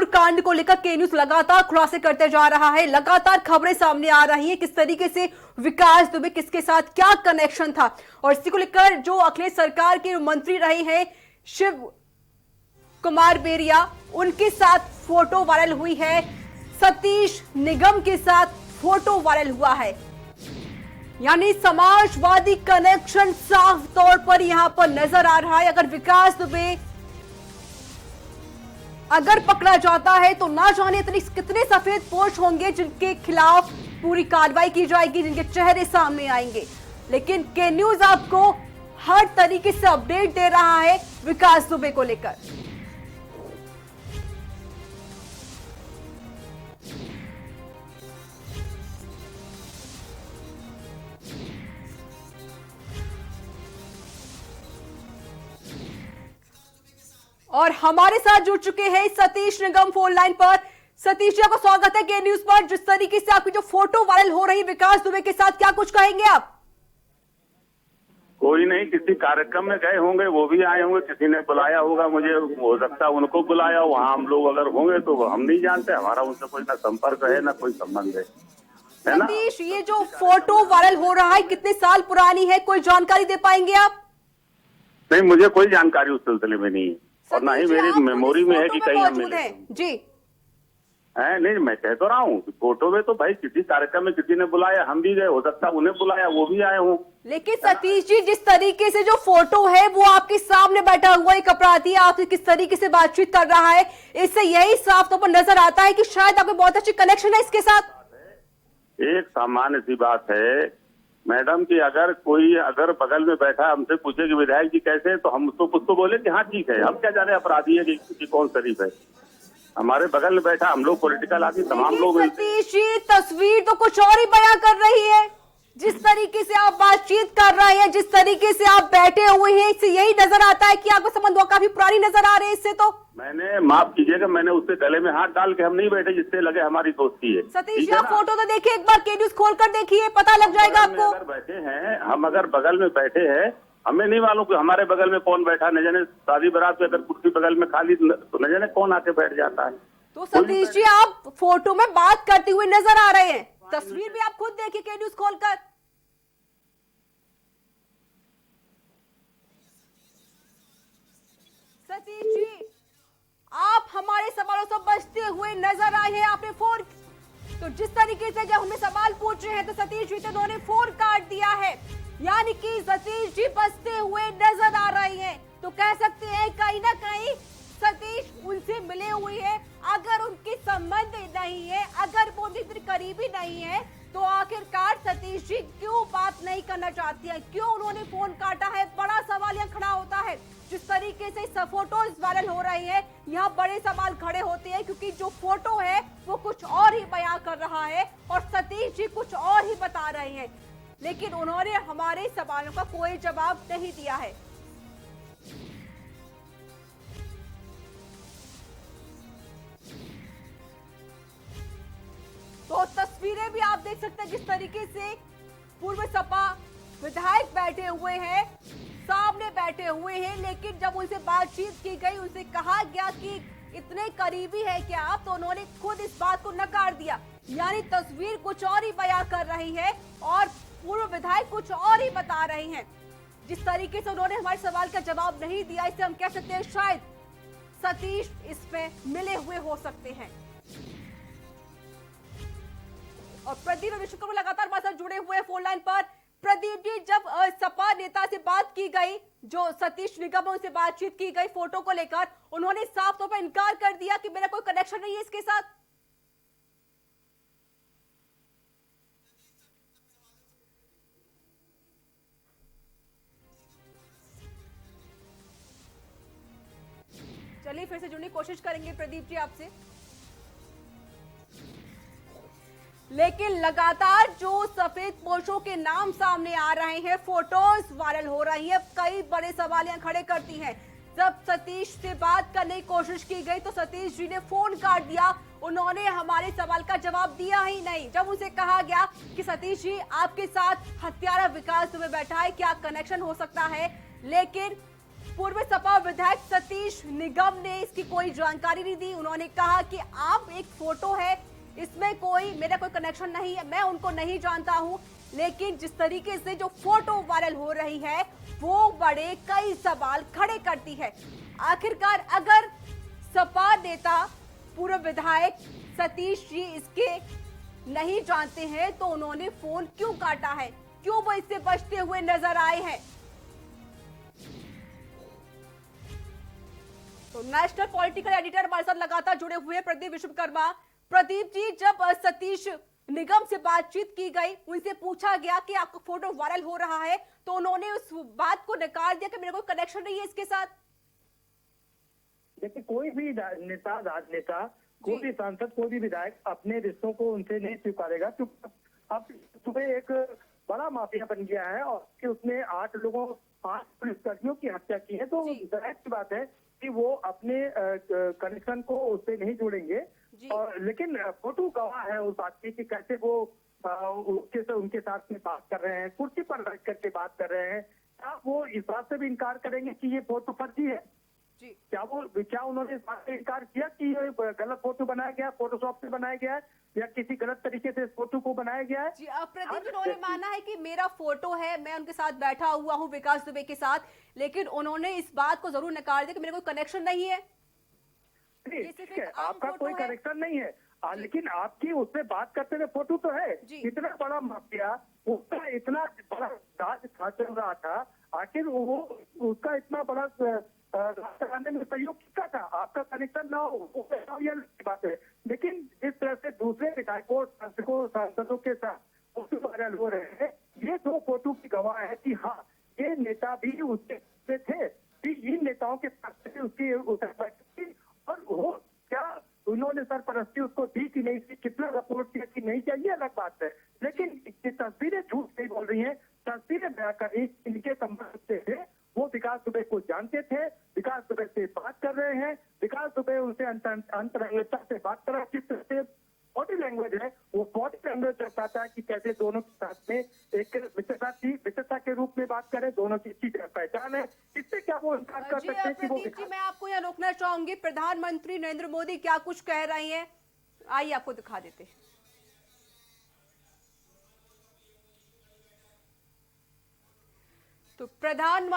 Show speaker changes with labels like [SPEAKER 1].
[SPEAKER 1] कांड को लेकर के न्यूज लगातार खुलासे करते जा रहा है। लगातार खबरें सामने आ रही हैं किस तरीके से विकास दुबे किसके साथ क्या कनेक्शन था, और इसी को लेकर जो अखिलेश सरकार के मंत्री रहे हैं शिव कुमार बेरिया, उनके साथ फोटो वायरल हुई है। सतीश निगम के साथ फोटो वायरल हुआ है, यानी समाजवादी कनेक्शन साफ तौर पर यहां पर नजर आ रहा है। अगर विकास दुबे अगर पकड़ा जाता है तो ना जाने कितने सफेद पोश होंगे जिनके खिलाफ पूरी कार्रवाई की जाएगी, जिनके चेहरे सामने आएंगे। लेकिन के न्यूज आपको हर तरीके से अपडेट दे रहा है विकास दुबे को लेकर। और हमारे साथ जुड़ चुके हैं सतीश निगम फोन लाइन पर। सतीश जी, आपका स्वागत है के न्यूज पर। जिस तरीके से आपकी जो फोटो वायरल हो रही विकास दुबे के साथ, क्या कुछ कहेंगे आप?
[SPEAKER 2] कोई नहीं, किसी कार्यक्रम में गए होंगे, वो भी आए होंगे, किसी ने बुलाया होगा, मुझे हो सकता है उनको बुलाया, वहाँ हम लोग अगर होंगे तो हम नहीं जानते, हमारा उनसे कोई ना संपर्क है ना कोई संबंध है ना।
[SPEAKER 1] सतीश, ये जो फोटो वायरल हो रहा है कितने साल पुरानी है, कोई जानकारी दे पाएंगे आप?
[SPEAKER 2] नहीं, मुझे कोई जानकारी उस सिलसिले में नहीं है और ना ही मेरी मेमोरी में है कि कहीं हम मिले
[SPEAKER 1] जी
[SPEAKER 2] है। नहीं, मैं कह तो रहा हूँ फोटो में तो भाई किसी कार्यक्रम में किसी ने बुलाया, हम भी गए, हो सकता है उन्हें बुलाया, वो भी आए हों।
[SPEAKER 1] लेकिन सतीश जी, जिस तरीके से जो फोटो है वो आपके सामने बैठा हुआ एक अपराधी आपसे किस तरीके से बातचीत कर रहा है, इससे यही साफ तौर पर नजर आता है कि शायद आपको बहुत अच्छी कनेक्शन है इसके साथ।
[SPEAKER 2] एक सामान्य सी बात है मैडम कि अगर कोई अगर बगल में बैठा हमसे पूछे कि विधायक जी कैसे हैं, तो हम उसको कुछ तो बोले कि हाँ ठीक है। हम क्या जाने अपराधी है कि कौन शरीफ है। हमारे बगल में बैठा, हम लोग पॉलिटिकल आदमी तमाम लोग।
[SPEAKER 1] सतीश जी, तस्वीर तो कुछ और ही बयां कर रही है। जिस तरीके से आप बातचीत कर रहे हैं, जिस तरीके से आप बैठे हुए हैं, इससे यही नजर आता है कि आपको संबंध काफी पुरानी नजर आ रहे हैं। इससे तो
[SPEAKER 2] मैंने, माफ कीजिएगा, मैंने उसके गले में हाथ डाल के हम नहीं बैठे जिससे लगे हमारी दोस्ती है।
[SPEAKER 1] सतीश जी, आप फोटो तो देखिए, एक बार के न्यूज खोलकर देखिए, पता लग जाएगा आपको।
[SPEAKER 2] अगर बैठे हैं हम, अगर बगल में बैठे हैं, हमें नहीं मालूम कि हमारे बगल में कौन बैठा। न जाने शादी बारात पे अगर कुर्सी बगल में खाली तो न जाने कौन आके बैठ जाता है।
[SPEAKER 1] तो सतीश जी, आप फोटो में बात करते हुए नजर आ रहे हैं, तस्वीर भी आप खुद देखिए के न्यूज खोलकर। सतीश जी, आप हमारे सवालों से बचते हुए नजर आए हैं। आपने फोन, तो जिस तरीके से जब हमें सवाल पूछ रहे हैं तो सतीश जी तो उन्होंने फोन काट दिया है, यानी कि सतीश जी बचते हुए नजर आ रहे हैं। तो कह सकते हैं कहीं ना कहीं सतीश उनसे मिले हुए हैं। अगर उनके संबंध नहीं है, अगर वो उनके करीबी नहीं है, तो आखिरकार सतीश जी क्यों बात नहीं करना चाहती है, क्यों उन्होंने फोन काटा है? बड़ा सवाल यहाँ खड़ा होता है। जिस तरीके से फोटोज वायरल हो रही है, यहाँ बड़े सवाल खड़े होते हैं, क्योंकि जो फोटो है वो कुछ और ही बयां कर रहा है और सतीश जी कुछ और ही बता रहे हैं। लेकिन उन्होंने हमारे सवालों का कोई जवाब नहीं दिया है। तो तस्वीरें भी आप देख सकते हैं जिस तरीके से पूर्व सपा विधायक बैठे हुए हैं, सामने बैठे हुए हैं। लेकिन जब उनसे बातचीत की गई, उनसे कहा गया कि इतने करीबी है क्या आप, तो उन्होंने खुद इस बात को नकार दिया। यानी तस्वीर कुछ और ही बयां कर रही है और पूर्व विधायक कुछ और ही बता रहे हैं। जिस तरीके से उन्होंने हमारे सवाल का जवाब नहीं दिया, इससे हम कह सकते हैं शायद सतीश इसमें मिले हुए हो सकते हैं। और प्रदीप और विश्वकर्मा लगातार हमारे साथ जुड़े हुए हैं फोन लाइन पर। प्रदीप जी, जब सपा नेता से बात की गई, जो सतीश निगम उनसे बातचीत की गई फोटो को लेकर, उन्होंने साफ तौर पर इनकार कर दिया कि मेरा कोई कनेक्शन नहीं है इसके साथ। चलिए फिर से जुड़ने की कोशिश करेंगे प्रदीप जी आपसे। लेकिन लगातार जो सफेद पोशों के नाम सामने आ रहे हैं, फोटोज वायरल हो रही है, कई बड़े सवाल यहाँ खड़े करती हैं। जब सतीश से बात करने की कोशिश की गई तो सतीश जी ने फोन काट दिया। उन्होंने हमारे सवाल का जवाब दिया ही नहीं। जब उनसे कहा गया कि सतीश जी आपके साथ हत्यारा विकास दुबे बैठा है, क्या कनेक्शन हो सकता है, लेकिन पूर्व सपा विधायक सतीश निगम ने इसकी कोई जानकारी नहीं दी। उन्होंने कहा कि आप एक फोटो है, इसमें मेरा कोई कनेक्शन नहीं है, मैं उनको नहीं जानता हूं। लेकिन जिस तरीके से जो फोटो वायरल हो रही है वो बड़े कई सवाल खड़े करती है। आखिरकार अगर सपा नेता पूर्व विधायक सतीश जी इसके नहीं जानते हैं तो उन्होंने फोन क्यों काटा है, क्यों वो इससे बचते हुए नजर आए हैं? तो नेशनल पॉलिटिकल एडिटर हमारे साथ लगातार जुड़े हुए हैं प्रदीप विश्वकर्मा। प्रदीप जी, जब सतीश निगम से बातचीत की गई, उनसे पूछा गया कि आपका फोटो वायरल हो रहा है, तो उन्होंने उस बात को नकार दिया कि मेरा कोई कनेक्शन नहीं है इसके साथ।
[SPEAKER 3] देखिए, कोई भी नेता, राजनेता, कोई भी सांसद, कोई भी विधायक अपने रिश्तों को उनसे नहीं स्वीकारेगा, क्योंकि अब सुबह एक बड़ा माफिया बन गया है और कि उसने 8 पुलिसकर्मियों की हत्या की है। तो जाहिर सी बात है कि वो अपने कनेक्शन को उससे नहीं जोड़ेंगे। और लेकिन फोटो गवाह है उस बात की कि कैसे वो उनके साथ में बात कर रहे हैं, कुर्सी पर बैठ करके बात कर रहे हैं। क्या वो इस बात से भी इनकार करेंगे कि ये फोटो फर्जी है? क्या उन्होंने इस बात से इनकार किया कि ये गलत फोटो बनाया गया, फोटोशॉप से बनाया गया है या किसी गलत तरीके से इस फोटो को बनाया गया है?
[SPEAKER 1] जी, प्रदीप, उन्होंने माना है कि मेरा फोटो है, मैं उनके साथ बैठा हुआ हूं विकास दुबे के साथ, लेकिन उन्होंने इस बात को जरूर नकार दिया कि मेरा कोई कनेक्शन नहीं है।
[SPEAKER 3] ठीक है, आपका कोई कनेक्शन नहीं है, लेकिन आपकी उससे बात करते हुए फोटो तो है। इतना बड़ा माफिया, उसका इतना बड़ा राज चल रहा था, आखिर वो उसका इतना बड़ा राज चलाने में सहयोग किसका था? आपका कनेक्शन ना हो, वो बात है। लेकिन जिस तरह से दूसरे विधायकों, सांसदों के साथ फोटो वायरल हो रहे हैं, ये 2 फोटो की गवाह है कि हाँ, ये नेता भी उसके थे कि इन नेताओं के साथ उसकी और वो क्या उन्होंने सरपरस्ती उसको दी कि नहीं दी, कितना सपोर्ट किया कि नहीं किया, ये अलग बात है। लेकिन ये तस्वीरें झूठ नहीं बोल रही हैं। तस्वीरें बयां कर रही, इनके संबंध से थे, वो विकास दुबे को जानते थे, विकास दुबे से बात कर रहे हैं, विकास दुबे उनसे अंतरंगता से बात कर रहा है। किस तरह से बॉडी लैंग्वेज है, वो बॉडी लैंग्वेज दर्शाता है कि कैसे दोनों के साथ में एक मित्रता के रूप में बात करें, दोनों की अच्छी पहचान है। इससे क्या वो इनकार कर सकते हैं कि वो
[SPEAKER 1] प्रदीप जी, मैं आपको यहाँ रोकना चाहूंगी। प्रधानमंत्री नरेंद्र मोदी क्या कुछ कह रहे हैं, आइए आपको दिखा देते हैं। तो प्रधानमंत्री